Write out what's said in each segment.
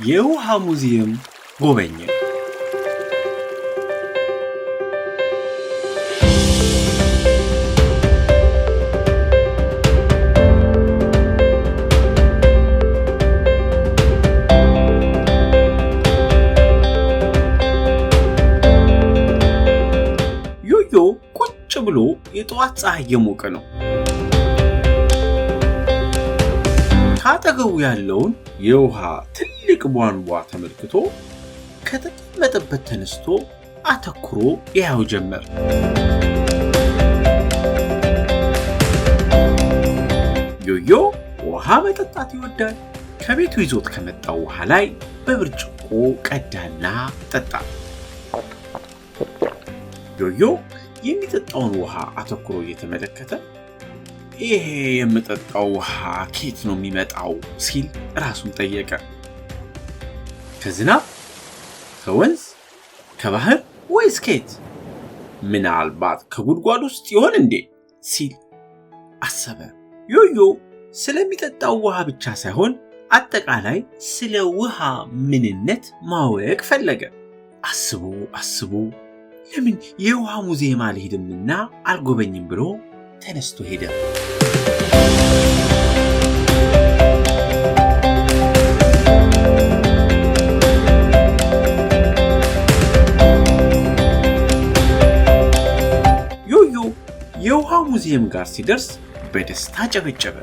የውሃ ሙዚየም ጎበኘ። ዮዮ ቁጭ ብሎ የጠዋት ፀሐይ የሞቀ ነው። ካጠገቡ ያለውን የውሃ ትልቅ ቧንቧ ተመልክቶ ከተቀመጠበት ተነስቶ አተኩሮ ያየው ጀመር። ዮዮ ውሃ መጠጣት ይወዳል። ከቤቱ ይዞት ከመጣው ውሃ ላይ በብርጭቆ ቀዳና ጠጣ። ዮዮ የሚጠጣውን ውሃ አተኩሮ እየተመለከተ ይሄ የምጠጣው ውሃ ከየት ነው የሚመጣው ሲል ራሱን ጠየቀ። ከዝናብ፣ ከወንዝ፣ ከባህር ወይስ ከየት? ምናልባት ከጉድጓድ ውስጥ ይሆን እንዴ ሲል አሰበ። ዮዮ ስለሚጠጣው ውሃ ብቻ ሳይሆን አጠቃላይ ስለ ውሃ ምንነት ማወቅ ፈለገ። አስቦ ለምን የውሃ ሙዚየም አልሄድምና አልጎበኝም ብሎ ተነስቶ ሄደ። ዮዮ የውሃ ሙዚየም ጋር ሲደርስ በደስታ ጨበጨበ።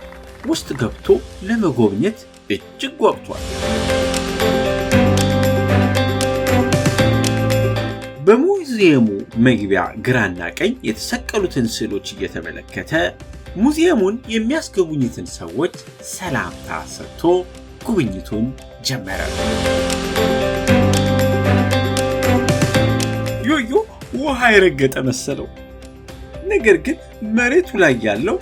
ውስጥ ገብቶ ለመጎብኘት እጅግ ጓጉቷል። በሙዚየሙ መግቢያ ግራና ቀኝ የተሰቀሉትን ስዕሎች እየተመለከተ ሙዚየሙን የሚያስጎበኙትን ሰዎች ሰላምታ ሰጥቶ ጉብኝቱን ጀመረ። ዮዮ ውሃ የረገጠ መሰለው። ነገር ግን መሬቱ ላይ ያለው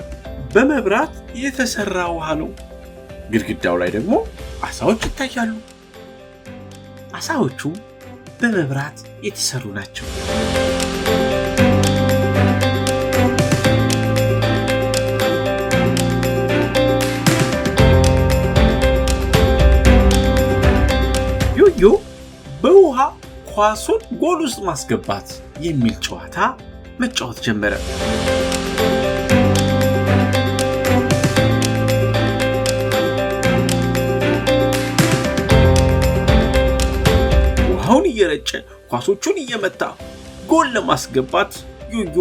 በመብራት የተሰራ ውሃ ነው። ግድግዳው ላይ ደግሞ አሳዎች ይታያሉ። አሳዎቹ በመብራት የተሰሩ ናቸው። ዮዮ በውሃ ኳሱን ጎል ውስጥ ማስገባት የሚል ጨዋታ መጫወት ጀመረ። ውሃውን እየረጨ ኳሶቹን እየመታ ጎል ለማስገባት ዮዮ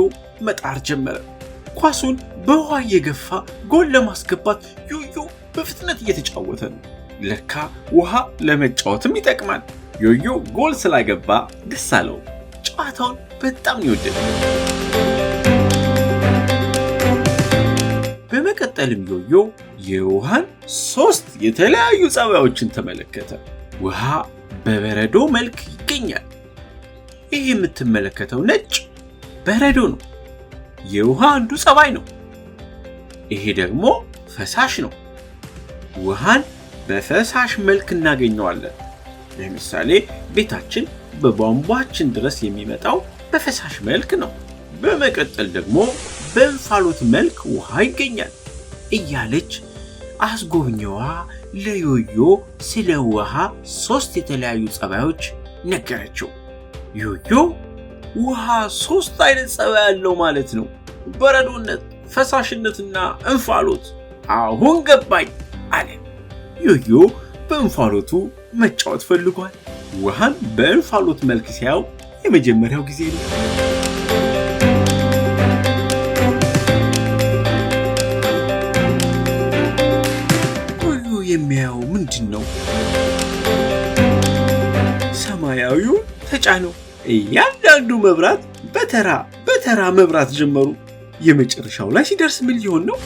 መጣር ጀመረ። ኳሱን በውሃ እየገፋ ጎል ለማስገባት ዮዮ በፍጥነት እየተጫወተ ነው። ለካ ውሃ ለመጫወትም ይጠቅማል። ዮዮ ጎል ስላገባ ደስ አለው። ጨዋታውን በጣም ይወደደ። በመቀጠልም ዮዮ የውሃን 3 የተለያዩ ጸባዮችን ተመለከተ። ውሃ በበረዶ መልክ ይገኛል። ይህ የምትመለከተው ነጭ በረዶ ነው። የውሃ አንዱ ጸባይ ነው። ይሄ ደግሞ ፈሳሽ ነው። ውሃን በፈሳሽ መልክ እናገኘዋለን። ለምሳሌ ቤታችን በቧንቧችን ድረስ የሚመጣው በፈሳሽ መልክ ነው። በመቀጠል ደግሞ በእንፋሎት መልክ ውሃ ይገኛል እያለች አስጎብኚዋ ለዮዮ ስለ ውሃ 3 የተለያዩ ጸባዮች ነገረችው። ዮዮ ውሃ 3 አይነት ጸባይ ያለው ማለት ነው፣ በረዶነት፣ ፈሳሽነትና እንፋሎት። አሁን ገባኝ አለ። ዮዮ በእንፋሎቱ መጫወት ፈልጓል። ውሃን በእንፋሎት መልክ ሲያው የመጀመሪያው ጊዜ ነው። የሚያየው ምንድነው? ሰማያዊው ተጫነው። እያንዳንዱ መብራት በተራ መብራት ጀመሩ። የመጨረሻው ላይ ሲደርስ ምን ሊሆን ነው?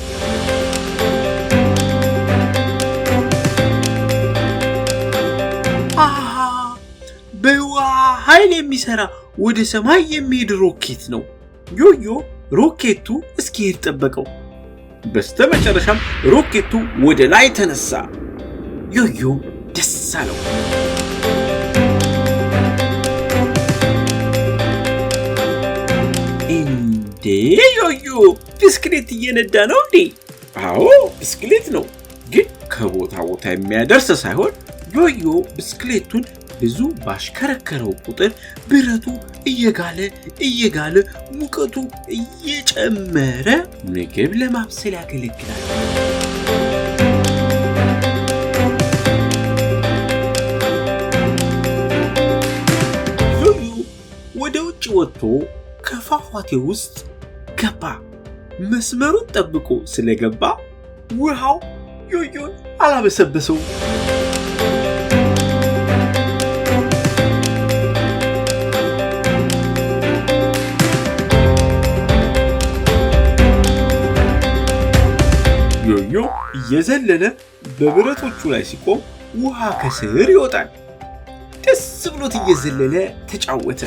በውሃ ኃይል የሚሰራ ወደ ሰማይ የሚሄድ ሮኬት ነው። ዮዮ ሮኬቱ እስኪሄድ ጠበቀው። በስተመጨረሻም ሮኬቱ ወደ ላይ ተነሳ። ዮዮ ደስ አለው። እንዴ ዮዮ ብስክሌት እየነዳ ነው እንዴ? አዎ ብስክሌት ነው፣ ግን ከቦታ ቦታ የሚያደርስ ሳይሆን ዮዮ ብስክሌቱን ብዙ ባሽከረከረው ቁጥር ብረቱ እየጋለ ሙቀቱ እየጨመረ ምግብ ለማብሰል ያገለግላል። ዮዮ ወደ ውጭ ወጥቶ ከፏፏቴ ውስጥ ገባ። መስመሩን ጠብቆ ስለገባ ውሃው ዮዮን አላበሰበሰው። ዮዮ እየዘለለ በብረቶቹ ላይ ሲቆም ውሃ ከስር ይወጣል። ደስ ብሎት እየዘለለ ተጫወተ።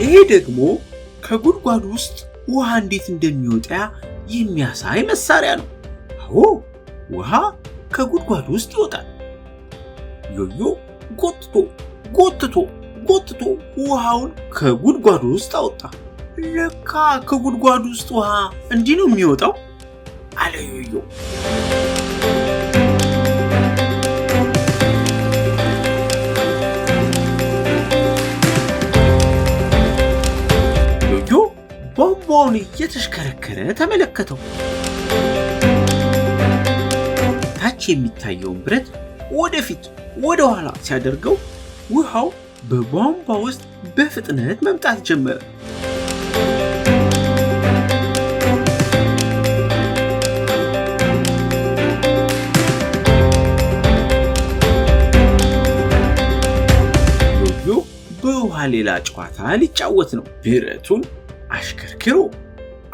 ይሄ ደግሞ ከጉድጓድ ውስጥ ውሃ እንዴት እንደሚወጣ የሚያሳይ መሳሪያ ነው። አዎ ውሃ ከጉድጓድ ውስጥ ይወጣል። ዮዮ ጎትቶ ውሃውን ከጉድጓድ ውስጥ አወጣ። ለካ ከጉድጓድ ውስጥ ውሃ እንዲህ ነው የሚወጣው አለ ዮዮ። ዮዮ ቧንቧውን እየተሽከረከረ ተመለከተው። ታች የሚታየውን ብረት ወደፊት ወደ ኋላ ሲያደርገው ውሃው በቧንቧ ውስጥ በፍጥነት መምጣት ጀመረ። ዮዮ በውሃ ሌላ ጨዋታ ሊጫወት ነው። ብረቱን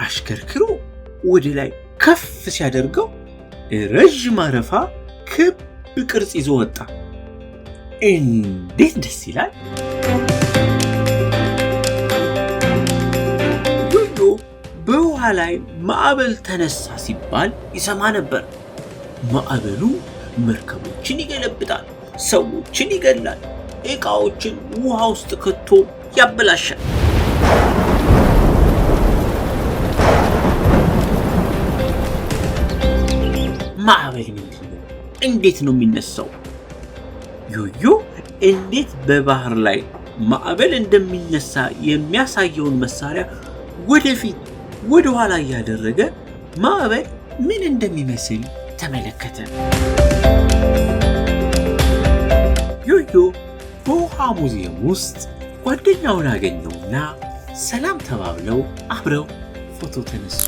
አሽከርክሮ ወደ ላይ ከፍ ሲያደርገው ረጅም አረፋ ክብ ቅርጽ ይዞ ወጣ። እንዴት ደስ ይላል! ዮዮ በውሃ ላይ ማዕበል ተነሳ ሲባል ይሰማ ነበር። ማዕበሉ መርከቦችን ይገለብጣል፣ ሰዎችን ይገላል፣ ዕቃዎችን ውሃ ውስጥ ከቶ ያበላሻል። ማዕበል ምንድን ነው? እንዴት ነው የሚነሳው? ዮዮ እንዴት በባህር ላይ ማዕበል እንደሚነሳ የሚያሳየውን መሳሪያ ወደፊት ወደ ኋላ እያደረገ ማዕበል ምን እንደሚመስል ተመለከተ። ዮዮ በውሃ ሙዚየም ውስጥ ጓደኛውን አገኘውና ሰላም ተባብለው አብረው ፎቶ ተነሱ።